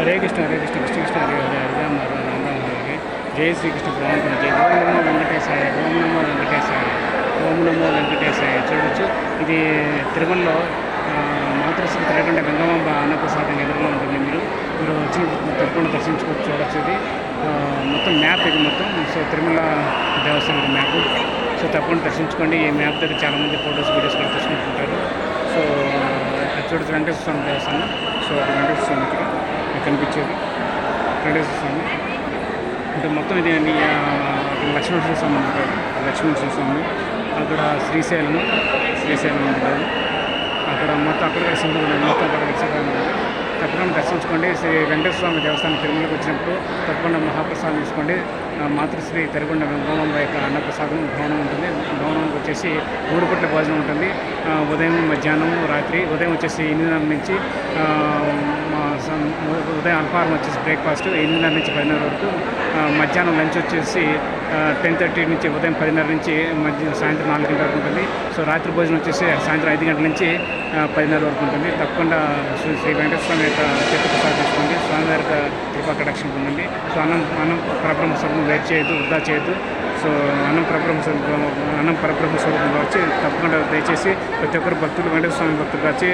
హరే కృష్ణ కృష్ణ కృష్ణ హరే హరే హరే రామ రామ రామ హరే జై శ్రీకృష్ణ భగవంతుని జై ఓం నమో వెంకటేశాయ ఓం నమో వెంకటేశాయ ఓం నమో వెంకటేశాయ. చూడవచ్చు ఇది తిరుమలలో మాతృశ్రీ తిరగండ గంగమాంబ అన్నప్రసాదం ఎదురుగా ఉంటుంది. మీరు వచ్చి తప్పకుండా దర్శించుకోవచ్చు. చూడవచ్చు ఇది మొత్తం మ్యాప్, ఇది మొత్తం సో తిరుమల దేవస్థానం మ్యాప్. సో తప్పకుండా దర్శించుకోండి. ఈ మ్యాప్ దగ్గర చాలామంది ఫొటోస్ వీడియోస్ కూడా తీసుకుంటుంటారు. సో చూడవచ్చు వెంకటేశ్వర స్వామి దేవస్థానం. సో అది వెంకటేశ్వర స్వామి ఇక్కడ మీకు కనిపించేది వెంకటేశ్వర స్వామి అంటే మొత్తం ఇది లక్ష్మీనరసింహ స్వామి ఉంటారు. లక్ష్మీనరసింహ స్వామి అక్కడ శ్రీశైలం ఉంటుంది. అక్కడ మొత్తం అక్కడ సింహుడు మొత్తం అక్కడ తప్పకుండా దర్శించుకోండి. శ్రీ వెంకటేశ్వర స్వామి దేవస్థానం తిరుమలకు వచ్చినప్పుడు తప్పకుండా మహాప్రసాదం తీసుకోండి. మాతృశ్రీ తిరుగొండ గంగమాంబ యొక్క అన్నప్రసాదం భవనం ఉంటుంది. భవనంకి వచ్చేసి 3 పూట్ల భోజనం ఉంటుంది. ఉదయం, మధ్యాహ్నం, రాత్రి. ఉదయం వచ్చేసి 8:30 నుంచి ఉదయం అల్పాహారం వచ్చేసి బ్రేక్ఫాస్ట్ 8:30 నుంచి 10:30 వరకు. మధ్యాహ్నం లంచ్ వచ్చేసి 10:30 నుంచి ఉదయం 10:30 నుంచి సాయంత్రం 4 గంటల వరకు ఉంటుంది. సో రాత్రి భోజనం వచ్చేసి సాయంత్రం 5 గంటల నుంచి 10:30 వరకు ఉంటుంది. తప్పకుండా శ్రీ వెంకటేశ్వర స్వామి యొక్క తీర్థప్రసాదం తీసుకోండి. స్వామివారి యొక్క కృపా కటాక్షం పొందండి. సో అన్నం పరబ్రహ్మ స్వరూపం వేరు చేయొద్దు, వృధా చేయొద్దు. సో అన్నం పరబ్రహ్మ స్వరూపంగా వచ్చి తప్పకుండా దయచేసి ప్రతి ఒక్కరు భక్తులు, వెంకటేశ్వర స్వామి భక్తులు కావచ్చు,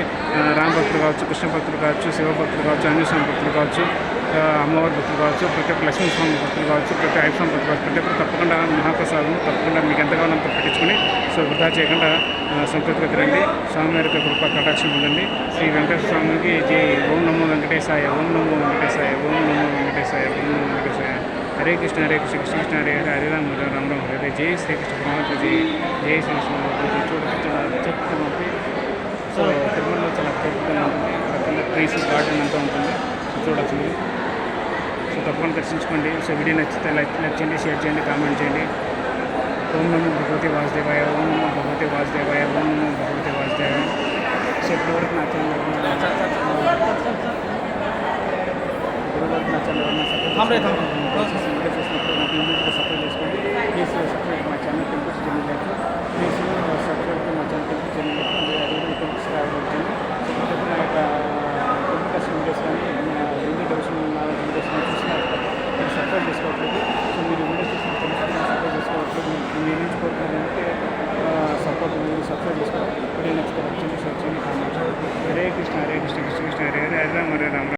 రామ భక్తులు కావచ్చు, కృష్ణ భక్తులు కావచ్చు, శివ భక్తులు కావచ్చు, ఆంజనేయ స్వామి భక్తులు కావచ్చు, అమ్మవారి భక్తులు కావచ్చు, ప్రతి ఒక్క లక్ష్మీ స్వామి భక్తులు కావచ్చు, ప్రతి అయ్యప్ప స్వామి భక్తులు కావచ్చు, ప్రతి ఒక్కరు తప్పకుండా మహాప్రసాదం తప్పకుండా మీకు ఎంత కావాలంత పెట్టించుకొని సో వృధా చేయకుండా సంతృప్తిగా తిరండి. స్వామివారి యొక్క కృపా కటాక్షం ఉండండి. శ్రీ వెంకటేశ్వర స్వామికి జై. ఓం నమో వెంకటేశాయ ఓం నమో వెంకటేశాయ ఓం నమో వెంకటేశాయ ఓం నమో వెంకటేశాయ. హరే కృష్ణ కృష్ణ కృష్ణ హరే హరే హరే రామ హరే రామ రామ హరే. జై శ్రీకృష్ణ భగవంతుడి జై శ్రీకృష్ణ. చూడవచ్చు సో తిరుమలలో చాలా అద్భుతంగా ఉంటుంది. పక్కన ట్రీస్, గార్డెన్ అంతా ఉంటుంది. సో చూడవచ్చు మీరు. సో తప్పకుండా దర్శించుకోండి. సో వీడియో నచ్చితే లైక్ చేయండి, షేర్ చేయండి, కామెంట్ చేయండి. ఓం నమో భగవతి వాసుదేవాయ ఓం నమో భగవతి వాసుదేవాయ ఓం నమో భగవతి వాసుదేవాయ. సో ఇప్పటివరకు నా ఛానల్ వీడియో చూసినప్పుడు నాకు ఇమీడియట్గా సబ్స్క్రైబ్ చేసుకోండి. ప్లీజ్ సబ్స్క్రైబ్ మా channel temple journey life. Please subscribe మా ఛానల్ టెంపుల్ జర్నీ లైఫ్. అదేవిధంగా టెంపుల్స్ రావచ్చింది. సో ప్రతి నా యొక్క టెంపుల్ దర్శనం వీడియోస్ కానీ హిందూ డెవోషన్ వీడియోస్ కానీ చూసినా మీరు సబ్స్క్రైబ్ చేసుకోవట్లేదు. సో మీరు వీడియోస్ చూసిన సబ్స్క్రైబ్ చేసుకోవట్లేదు. మీరు నుంచి కోరుకున్నారంటే సపోర్ట్ మీరు సబ్స్క్రైబ్ చేసుకోవాలి.